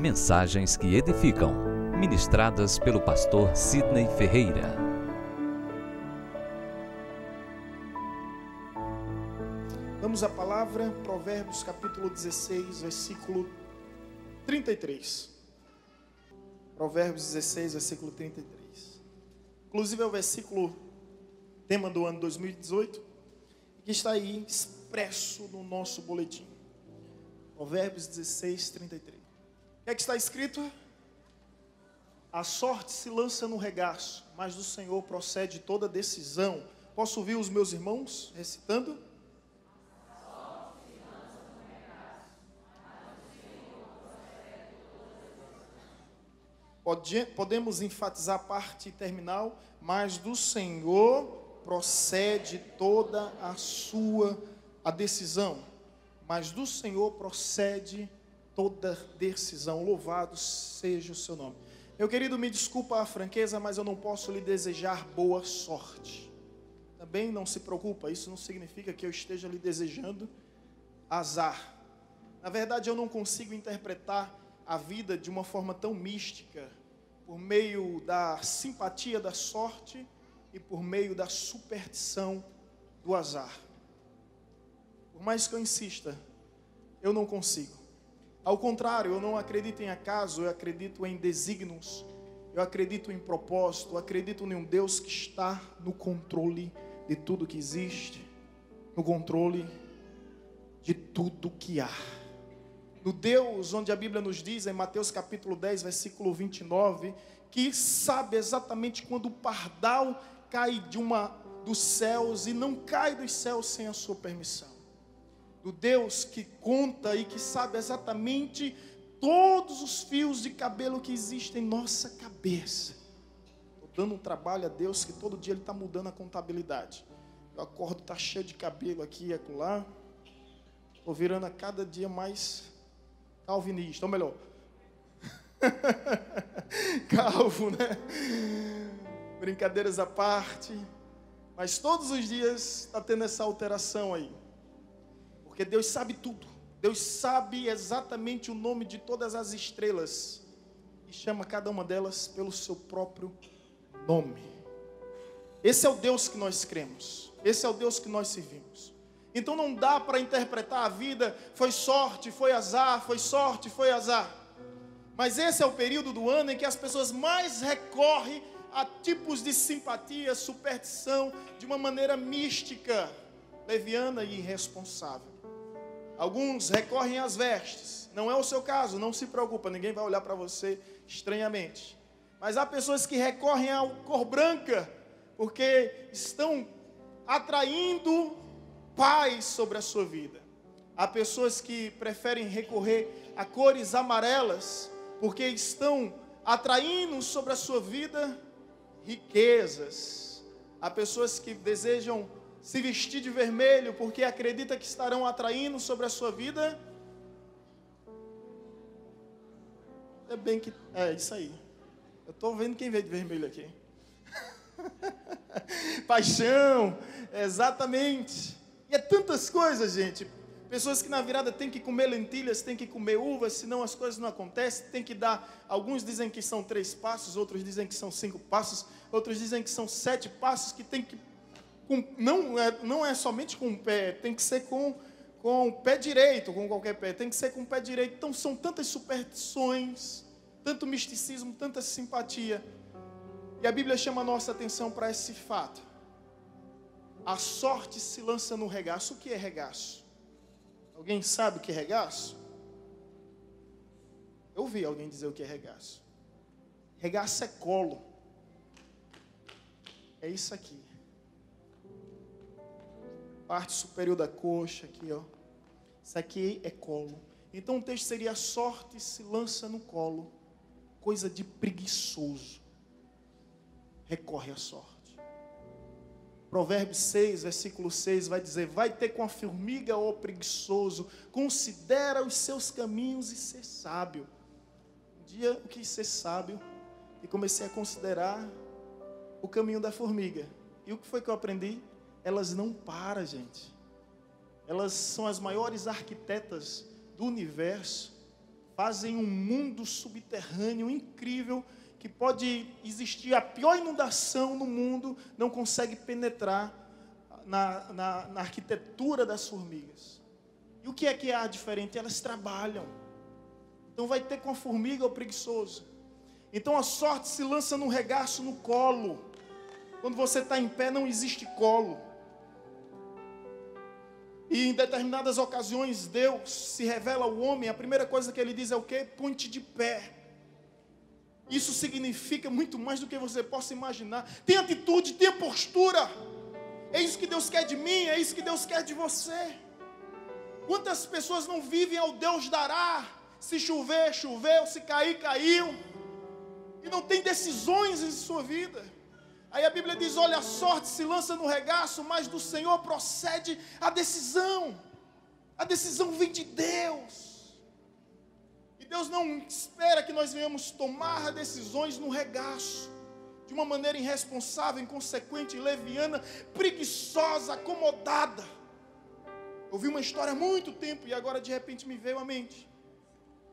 Mensagens que edificam, ministradas pelo pastor Sidney Ferreira. Vamos à palavra, Provérbios capítulo 16, versículo 33. Provérbios 16, versículo 33. Inclusive é o versículo tema do ano 2018, que está aí expresso no nosso boletim. Provérbios 16, 33. O que é que está escrito? A sorte se lança no regaço, mas do Senhor procede toda decisão. Posso ouvir os meus irmãos recitando? Podemos enfatizar a parte terminal, mas do Senhor procede toda a decisão. Mas do Senhor procede toda decisão. Louvado seja o seu nome. Meu querido, me desculpa a franqueza, mas eu não posso lhe desejar boa sorte. Também não se preocupa, isso não significa que eu esteja lhe desejando azar. Na verdade, eu não consigo interpretar a vida de uma forma tão mística, por meio da simpatia da sorte e por meio da superstição do azar. Por mais que eu insista, eu não consigo. Ao contrário, eu não acredito em acaso, eu acredito em desígnios, eu acredito em propósito, eu acredito em um Deus que está no controle de tudo que existe, no controle de tudo que há. No Deus onde a Bíblia nos diz, em Mateus capítulo 10, versículo 29, que sabe exatamente quando o pardal cai dos céus e não cai dos céus sem a sua permissão. Do Deus que conta e que sabe exatamente todos os fios de cabelo que existem em nossa cabeça. Estou dando um trabalho a Deus que todo dia Ele está mudando a contabilidade. Eu acordo, está cheio de cabelo aqui e acolá. Estou virando a cada dia mais calvinista, ou melhor, calvo, né? Brincadeiras à parte, mas todos os dias está tendo essa alteração aí, porque Deus sabe tudo, Deus sabe exatamente o nome de todas as estrelas, e chama cada uma delas pelo seu próprio nome. Esse é o Deus que nós cremos, esse é o Deus que nós servimos. Então não dá para interpretar a vida, foi sorte, foi azar, foi sorte, foi azar. Mas esse é o período do ano em que as pessoas mais recorrem a tipos de simpatia, superstição, de uma maneira mística, leviana e irresponsável. Alguns recorrem às vestes, não é o seu caso, não se preocupa, ninguém vai olhar para você estranhamente. Mas há pessoas que recorrem à cor branca, porque estão atraindo paz sobre a sua vida. Há pessoas que preferem recorrer a cores amarelas, porque estão atraindo sobre a sua vida riquezas. Há pessoas que desejam se vestir de vermelho, porque acreditam que estarão atraindo sobre a sua vida. É isso aí. Eu estou vendo quem veio de vermelho aqui. Paixão, exatamente. E é tantas coisas, gente. Pessoas que na virada têm que comer lentilhas, têm que comer uvas, senão as coisas não acontecem. Tem que dar, alguns dizem que são 3 passos, outros dizem que são 5 passos, outros dizem que são 7 passos, que tem que, não é somente com o pé, tem que ser com o pé direito, com qualquer pé, tem que ser com o pé direito. Então são tantas superstições, tanto misticismo, tanta simpatia. E a Bíblia chama a nossa atenção para esse fato. A sorte se lança no regaço. O que é regaço? Alguém sabe o que é regaço? Eu ouvi alguém dizer o que é regaço. Regaço é colo. É isso aqui. Parte superior da coxa aqui, ó. Isso aqui é colo. Então o texto seria: a sorte se lança no colo. Coisa de preguiçoso. Recorre à sorte. Provérbios 6, versículo 6 vai dizer: vai ter com a formiga, ó preguiçoso, considera os seus caminhos e ser sábio. Um dia eu quis ser sábio e comecei a considerar o caminho da formiga. E o que foi que eu aprendi? Elas não param, gente. Elas são as maiores arquitetas do universo, fazem um mundo subterrâneo incrível, que pode existir a pior inundação no mundo, não consegue penetrar na arquitetura das formigas. E o que há diferente? Elas trabalham. Então vai ter com a formiga o preguiçoso. Então a sorte se lança no regaço, no colo. Quando você está em pé, não existe colo. E em determinadas ocasiões, Deus se revela ao homem, a primeira coisa que ele diz é o quê? Põe-te de pé. Isso significa muito mais do que você possa imaginar. Tenha atitude, tenha postura. É isso que Deus quer de mim, é isso que Deus quer de você. Quantas pessoas não vivem ao Deus dará? Se chover, choveu, se cair, caiu. E não tem decisões em sua vida. Aí a Bíblia diz, olha, a sorte se lança no regaço, mas do Senhor procede a decisão. A decisão vem de Deus. E Deus não espera que nós venhamos tomar decisões no regaço, de uma maneira irresponsável, inconsequente, leviana, preguiçosa, acomodada. Eu ouvi uma história há muito tempo e agora de repente me veio à mente.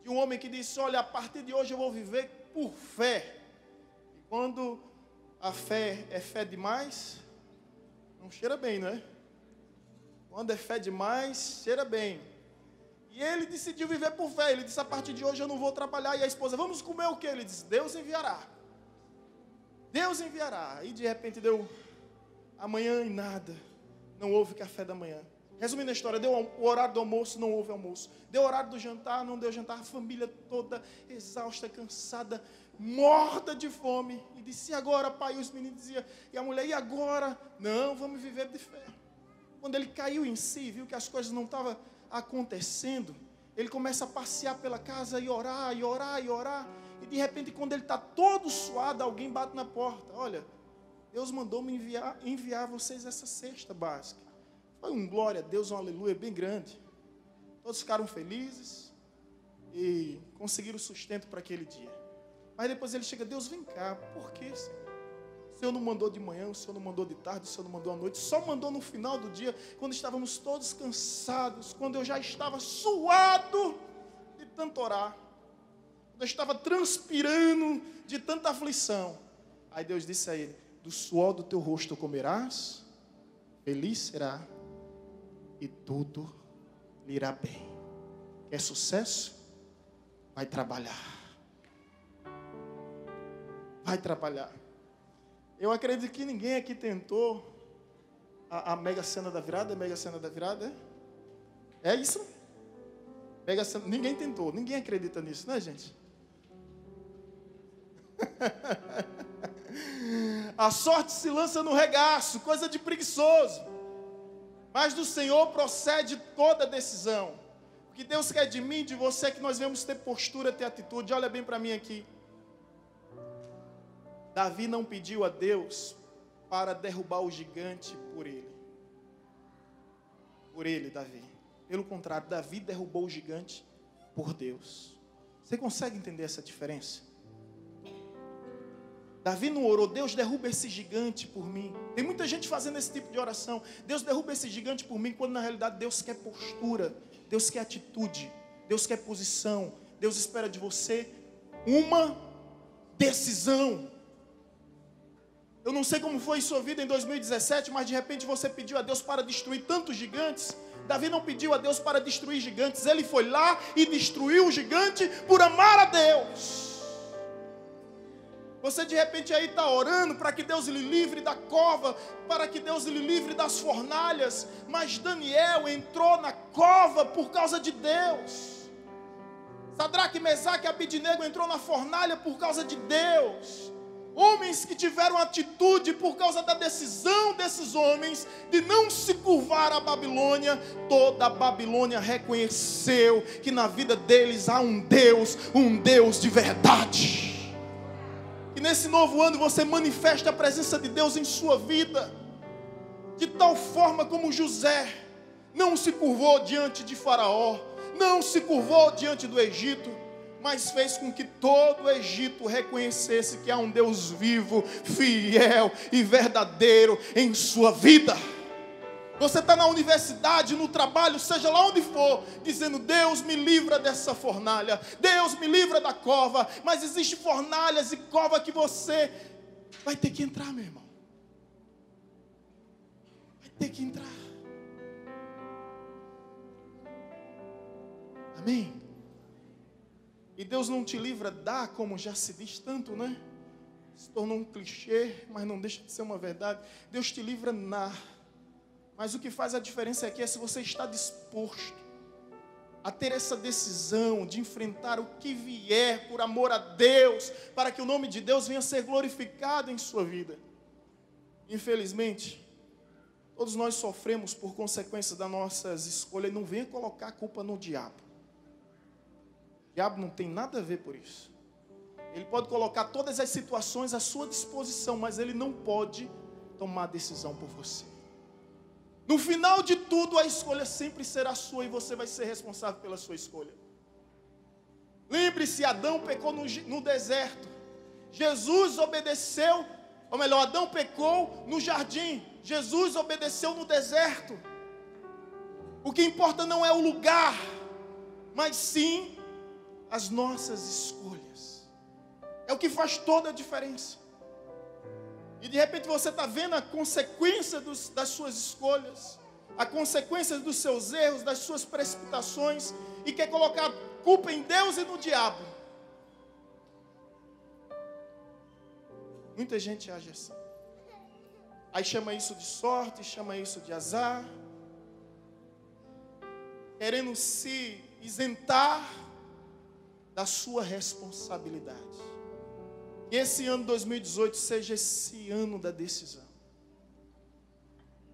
De um homem que disse, olha, a partir de hoje eu vou viver por fé. E quando a fé é fé demais, não cheira bem, não é? Quando é fé demais, cheira bem. E ele decidiu viver por fé. Ele disse, a partir de hoje eu não vou trabalhar. E a esposa, vamos comer o quê? Ele disse, Deus enviará. Deus enviará. E de repente deu amanhã e nada. Não houve café da manhã. Resumindo a história, deu o horário do almoço, não houve almoço. Deu o horário do jantar, não deu jantar. A família toda exausta, cansada, morta de fome. E disse, e agora, pai? E os meninos diziam, e a mulher, e agora? Não, vamos viver de fé. Quando ele caiu em si, viu que as coisas não estavam acontecendo, ele começa a passear pela casa e orar, e orar, e orar. E de repente, quando ele está todo suado, alguém bate na porta. Olha, Deus mandou me enviar vocês essa cesta básica. Foi um glória a Deus, um aleluia bem grande. Todos ficaram felizes e conseguiram sustento para aquele dia. Mas depois ele chega, Deus, vem cá, por que, Senhor? O Senhor não mandou de manhã, o Senhor não mandou de tarde, o Senhor não mandou à noite, só mandou no final do dia, quando estávamos todos cansados, quando eu já estava suado de tanto orar, quando eu estava transpirando de tanta aflição. Aí Deus disse a ele, do suor do teu rosto comerás, feliz será, e tudo lhe irá bem. Quer sucesso? Vai trabalhar. Vai trabalhar. Eu acredito que ninguém aqui tentou a Mega Sena da Virada. Mega Sena da Virada? É isso? Mega Sena, ninguém tentou. Ninguém acredita nisso, né, gente? A sorte se lança no regaço, coisa de preguiçoso. Mas do Senhor procede toda decisão. O que Deus quer de mim, de você, é que nós venhamos ter postura, ter atitude. Olha bem para mim aqui. Davi não pediu a Deus para derrubar o gigante por ele. Por ele, Davi. Pelo contrário, Davi derrubou o gigante por Deus. Você consegue entender essa diferença? Davi não orou, Deus derruba esse gigante por mim. Tem muita gente fazendo esse tipo de oração. Deus derruba esse gigante por mim, quando na realidade Deus quer postura, Deus quer atitude, Deus quer posição. Deus espera de você uma decisão. Eu não sei como foi em sua vida em 2017, mas de repente você pediu a Deus para destruir tantos gigantes. Davi não pediu a Deus para destruir gigantes, ele foi lá e destruiu o gigante por amar a Deus. Você de repente aí está orando para que Deus lhe livre da cova, para que Deus lhe livre das fornalhas, mas Daniel entrou na cova por causa de Deus. Sadraque, Mesaque e Abidnego entrou na fornalha por causa de Deus. Homens que tiveram atitude por causa da decisão desses homens de não se curvar à Babilônia. Toda a Babilônia reconheceu que na vida deles há um Deus de verdade. Que nesse novo ano você manifeste a presença de Deus em sua vida, de tal forma como José não se curvou diante de Faraó, não se curvou diante do Egito, mas fez com que todo o Egito reconhecesse que há um Deus vivo, fiel e verdadeiro em sua vida. Você está na universidade, no trabalho, seja lá onde for, dizendo: Deus me livra dessa fornalha, Deus me livra da cova. Mas existem fornalhas e cova que você vai ter que entrar, meu irmão. Vai ter que entrar. Amém? E Deus não te livra da, como já se diz tanto, né? Se tornou um clichê, mas não deixa de ser uma verdade. Deus te livra na. Mas o que faz a diferença aqui é se você está disposto a ter essa decisão de enfrentar o que vier por amor a Deus, para que o nome de Deus venha a ser glorificado em sua vida. Infelizmente, todos nós sofremos por consequência das nossas escolhas. Não venha colocar a culpa no diabo. O diabo não tem nada a ver por isso. Ele pode colocar todas as situações à sua disposição, mas ele não pode tomar decisão por você. No final de tudo, a escolha sempre será sua e você vai ser responsável pela sua escolha. Lembre-se, Adão pecou no deserto. Jesus obedeceu, ou melhor, Adão pecou no jardim. Jesus obedeceu no deserto. O que importa não é o lugar, mas sim as nossas escolhas. É o que faz toda a diferença. E de repente você está vendo a consequência das suas escolhas, a consequência dos seus erros, das suas precipitações, e quer colocar a culpa em Deus e no diabo. Muita gente age assim. Aí chama isso de sorte, chama isso de azar, querendo se isentar da sua responsabilidade. Que esse ano 2018 seja esse ano da decisão,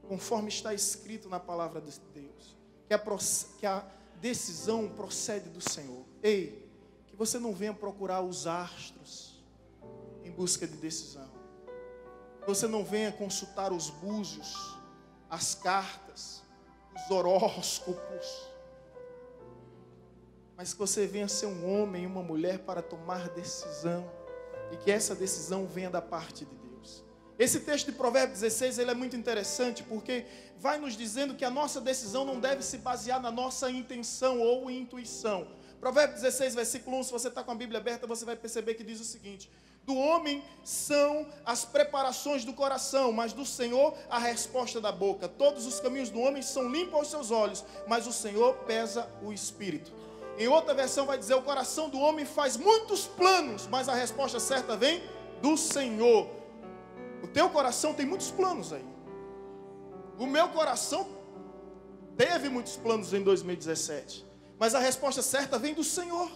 conforme está escrito na palavra de Deus, que a decisão procede do Senhor. Ei, que você não venha procurar os astros em busca de decisão, que você não venha consultar os búzios, as cartas, os horóscopos, mas que você venha ser um homem e uma mulher para tomar decisão, e que essa decisão venha da parte de Deus. Esse texto de Provérbios 16, ele é muito interessante, porque vai nos dizendo que a nossa decisão não deve se basear na nossa intenção ou intuição. Provérbios 16, versículo 1, se você está com a Bíblia aberta, você vai perceber que diz o seguinte: do homem são as preparações do coração, mas do Senhor a resposta da boca. Todos os caminhos do homem são limpos aos seus olhos, mas o Senhor pesa o espírito. Em outra versão vai dizer: o coração do homem faz muitos planos, mas a resposta certa vem do Senhor. O teu coração tem muitos planos aí. O meu coração teve muitos planos em 2017, mas a resposta certa vem do Senhor.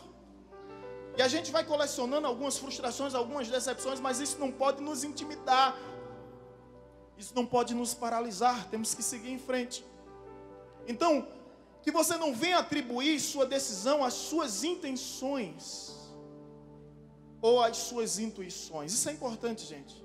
E a gente vai colecionando algumas frustrações, algumas decepções, mas isso não pode nos intimidar. Isso não pode nos paralisar. Temos que seguir em frente. Então, que você não venha atribuir sua decisão às suas intenções ou às suas intuições. Isso é importante, gente.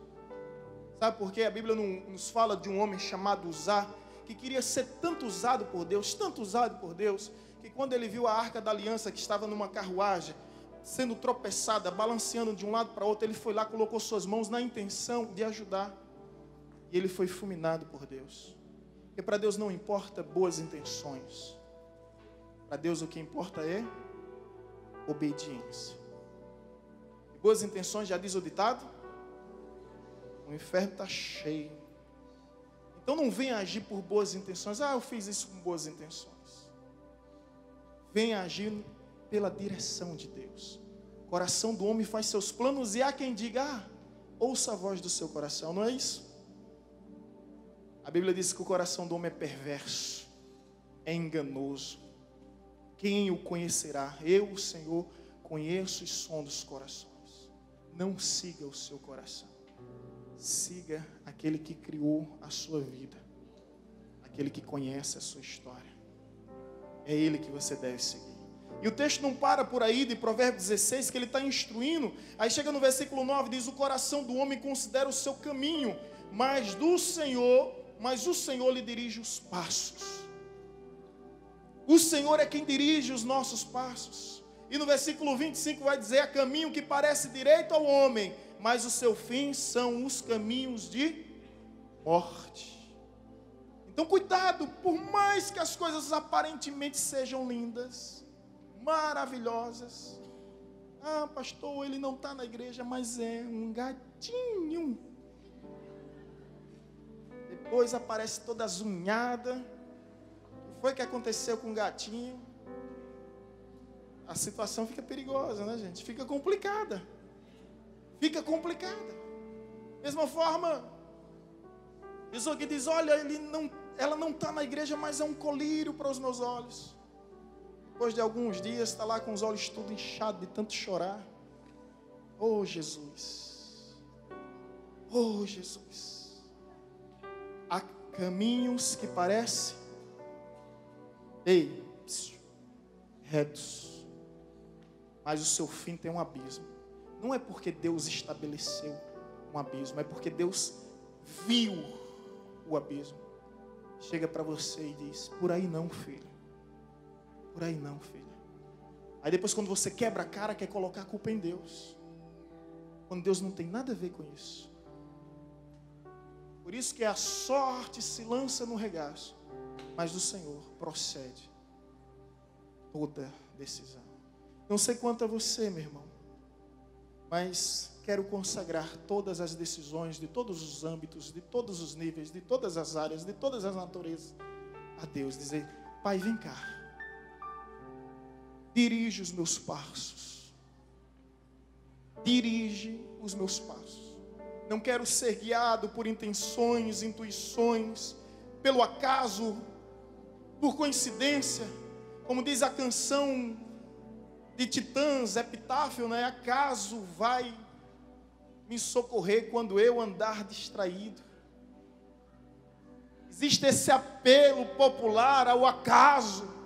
Sabe por quê? A Bíblia nos fala de um homem chamado Uzá, que queria ser tanto usado por Deus, tanto usado por Deus, que quando ele viu a Arca da Aliança, que estava numa carruagem, sendo tropeçada, balanceando de um lado para outro, ele foi lá, colocou suas mãos na intenção de ajudar, e ele foi fulminado por Deus. Porque para Deus não importa boas intenções. Para Deus o que importa é obediência. E boas intenções, já diz o ditado, o inferno está cheio. Então não venha agir por boas intenções. Eu fiz isso com boas intenções. Venha agir pela direção de Deus. O coração do homem faz seus planos, e há quem diga: ouça a voz do seu coração. Não é isso? A Bíblia diz que o coração do homem é perverso, é enganoso. Quem o conhecerá? Eu, o Senhor, conheço e sondo os corações. Não siga o seu coração. Siga aquele que criou a sua vida. Aquele que conhece a sua história. É ele que você deve seguir. E o texto não para por aí, de Provérbios 16, que ele está instruindo. Aí chega no versículo 9, diz: o coração do homem considera o seu caminho, mas o Senhor lhe dirige os passos. O Senhor é quem dirige os nossos passos. E no versículo 25 vai dizer: há caminho que parece direito ao homem, mas o seu fim são os caminhos de morte. Então cuidado, por mais que as coisas aparentemente sejam lindas, maravilhosas. Ah, pastor, ele não está na igreja, mas é um gatinho. Depois aparece toda azunhada. O que foi que aconteceu com o gatinho? A situação fica perigosa, né, gente? Fica complicada. Fica complicada. Mesma forma, pessoa que diz, olha, ela não está na igreja, mas é um colírio para os meus olhos. Depois de alguns dias, está lá com os olhos tudo inchados de tanto chorar. Oh, Jesus. Oh, Jesus. Há caminhos que parecem, retos, mas o seu fim tem um abismo. Não é porque Deus estabeleceu um abismo, é porque Deus viu o abismo. Chega para você e diz, por aí não, filho. Por aí não, filha. Aí depois quando você quebra a cara, quer colocar a culpa em Deus. Quando Deus não tem nada a ver com isso. Por isso que a sorte se lança no regaço, mas do Senhor procede toda decisão. Não sei quanto a você, meu irmão, mas quero consagrar todas as decisões de todos os âmbitos, de todos os níveis, de todas as áreas, de todas as naturezas a Deus. Dizer, Pai, vem cá. Dirige os meus passos. Dirige os meus passos. Não quero ser guiado por intenções, intuições, pelo acaso, por coincidência. Como diz a canção de Titãs, Epitáfio, né? Acaso vai me socorrer quando eu andar distraído. Existe esse apelo popular ao acaso.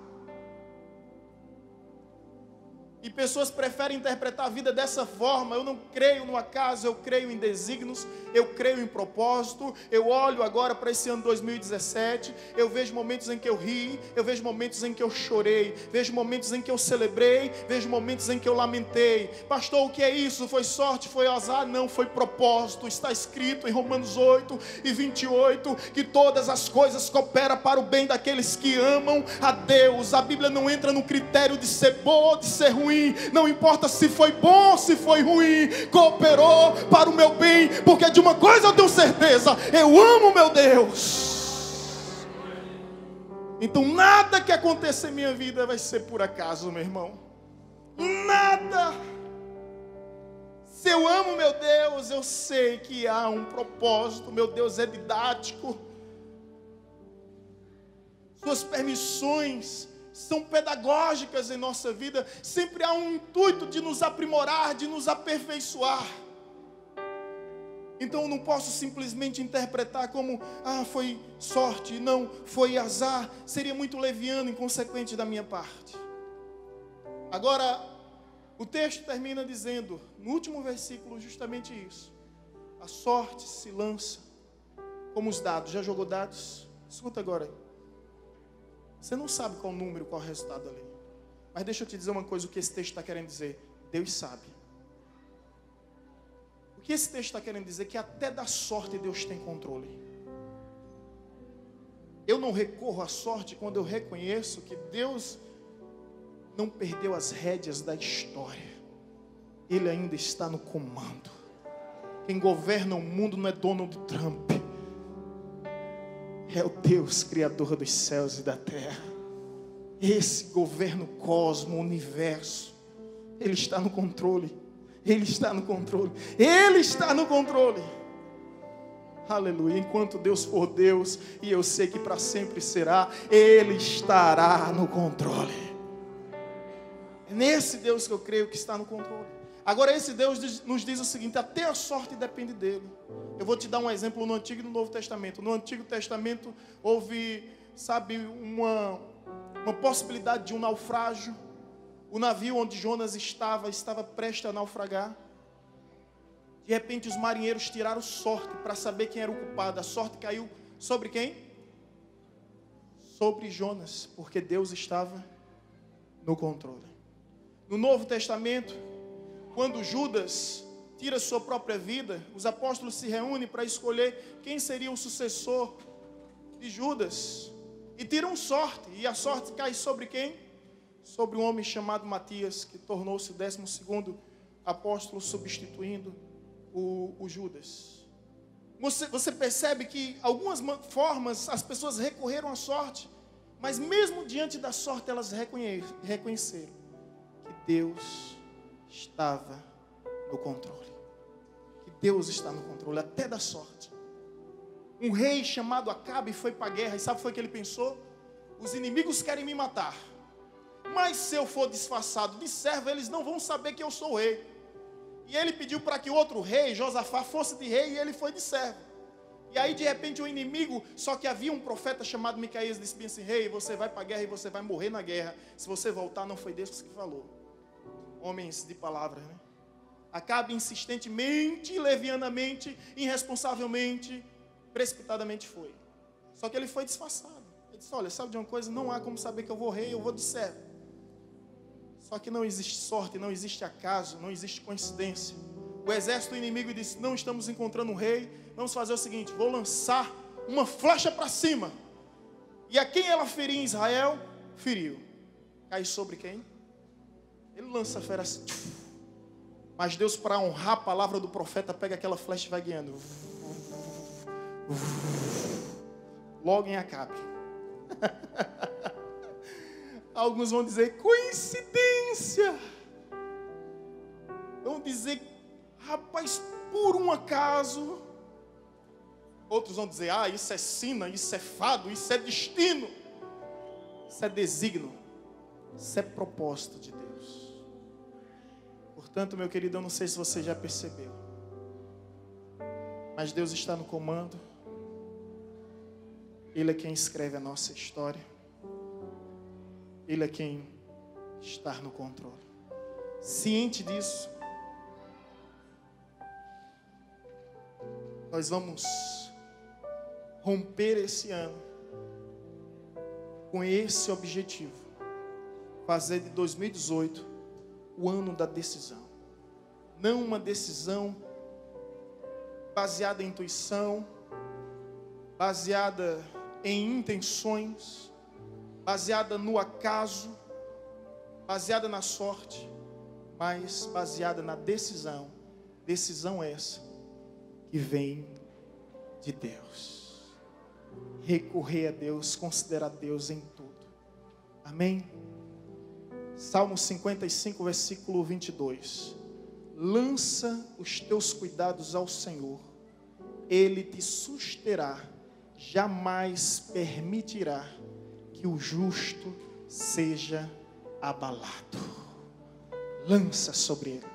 E pessoas preferem interpretar a vida dessa forma. Eu não creio no acaso, eu creio em desígnios, eu creio em propósito. Eu olho agora para esse ano 2017, eu vejo momentos em que eu ri, eu vejo momentos em que eu chorei, vejo momentos em que eu celebrei, vejo momentos em que eu lamentei. Pastor, o que é isso? Foi sorte, foi azar? Não, foi propósito. Está escrito em Romanos 8:28 que todas as coisas cooperam para o bem daqueles que amam a Deus. A Bíblia não entra no critério de ser bom ou de ser ruim. Não importa se foi bom ou se foi ruim, cooperou para o meu bem, porque de uma coisa eu tenho certeza, eu amo meu Deus. Então nada que aconteça em minha vida vai ser por acaso, meu irmão. Nada. Se eu amo meu Deus, eu sei que há um propósito. Meu Deus é didático. Suas permissões são pedagógicas em nossa vida. Sempre há um intuito de nos aprimorar, de nos aperfeiçoar. Então eu não posso simplesmente interpretar como, foi sorte, não, foi azar. Seria muito leviano, inconsequente da minha parte. Agora, o texto termina dizendo, no último versículo, justamente isso. A sorte se lança como os dados. Já jogou dados? Escuta agora aí. Você não sabe qual o número, qual o resultado ali. Mas deixa eu te dizer uma coisa, o que esse texto está querendo dizer. Deus sabe. O que esse texto está querendo dizer? Que até da sorte Deus tem controle. Eu não recorro à sorte quando eu reconheço que Deus não perdeu as rédeas da história. Ele ainda está no comando. Quem governa o mundo não é Donald Trump. É o Deus criador dos céus e da terra. Esse governa o cosmo, o universo. Ele está no controle. Ele está no controle. Ele está no controle. Aleluia. Enquanto Deus for Deus, e eu sei que para sempre será, Ele estará no controle. É nesse Deus que eu creio que está no controle. Agora esse Deus nos diz o seguinte, até a sorte depende dele. Eu vou te dar um exemplo no Antigo e no Novo Testamento. No Antigo Testamento houve, uma possibilidade de um naufrágio. O navio onde Jonas estava prestes a naufragar. De repente os marinheiros tiraram sorte para saber quem era o culpado. A sorte caiu sobre quem? Sobre Jonas, porque Deus estava no controle. No Novo Testamento, quando Judas tira sua própria vida, os apóstolos se reúnem para escolher quem seria o sucessor de Judas e tiram sorte. E a sorte cai sobre quem? Sobre um homem chamado Matias, que tornou-se o 12º apóstolo, substituindo o Judas. Você percebe que algumas formas as pessoas recorreram à sorte, mas mesmo diante da sorte elas reconheceram que Deus estava no controle. Que Deus está no controle até da sorte. Um rei chamado Acabe foi para a guerra, e sabe o que foi que ele pensou? Os inimigos querem me matar, mas se eu for disfarçado de servo, eles não vão saber que eu sou o rei. E ele pediu para que outro rei, Josafá, fosse de rei, e ele foi de servo. E aí de repente o inimigo, só que havia um profeta chamado Micaías, disse bem assim: rei, você vai para a guerra e você vai morrer na guerra. Se você voltar, não foi Deus que falou. Homens de palavras, né? Acabe insistentemente, levianamente, irresponsavelmente, precipitadamente foi. Só que ele foi disfarçado. Ele disse: olha, sabe de uma coisa? Não há como saber que eu vou rei, eu vou de servo. Só que não existe sorte, não existe acaso, não existe coincidência. O exército inimigo disse: não estamos encontrando um rei, vamos fazer o seguinte, vou lançar uma flecha para cima. E a quem ela ferir em Israel, feriu. Cai sobre quem? Ele lança a fera assim. Mas Deus, para honrar a palavra do profeta, pega aquela flecha e vai guiando. Logo em Acabe. Alguns vão dizer coincidência. Vão dizer, rapaz, por um acaso. Outros vão dizer, isso é sina, isso é fado, isso é destino. Isso é desígnio. Isso é propósito de Deus. Portanto, meu querido, eu não sei se você já percebeu, mas Deus está no comando. Ele é quem escreve a nossa história. Ele é quem está no controle. Ciente disso, nós vamos romper esse ano com esse objetivo: fazer de 2018 o ano da decisão. Não uma decisão baseada em intuição, baseada em intenções, baseada no acaso, baseada na sorte, mas baseada na decisão. Decisão essa que vem de Deus. Recorrer a Deus, considerar Deus em tudo. Amém? Salmo 55, versículo 22. Lança os teus cuidados ao Senhor, Ele te susterá, jamais permitirá que o justo seja abalado. Lança sobre ele,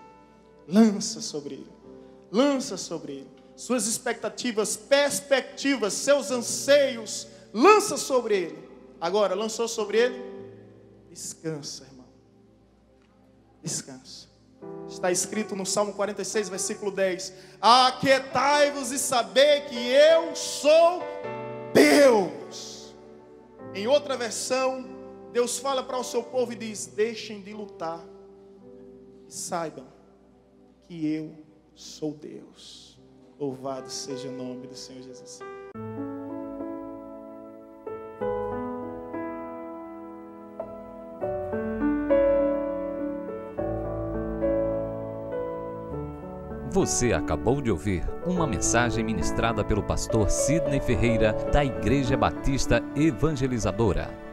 lança sobre ele, lança sobre ele. Suas expectativas, perspectivas, seus anseios, lança sobre ele. Agora, lançou sobre ele? Descansa, irmão. Descansa. Está escrito no Salmo 46, versículo 10. Aquietai-vos e saber que eu sou Deus. Em outra versão, Deus fala para o seu povo e diz: deixem de lutar e saibam que eu sou Deus. Louvado seja o nome do Senhor Jesus. Você acabou de ouvir uma mensagem ministrada pelo pastor Sidney Ferreira, da Igreja Batista Evangelizadora.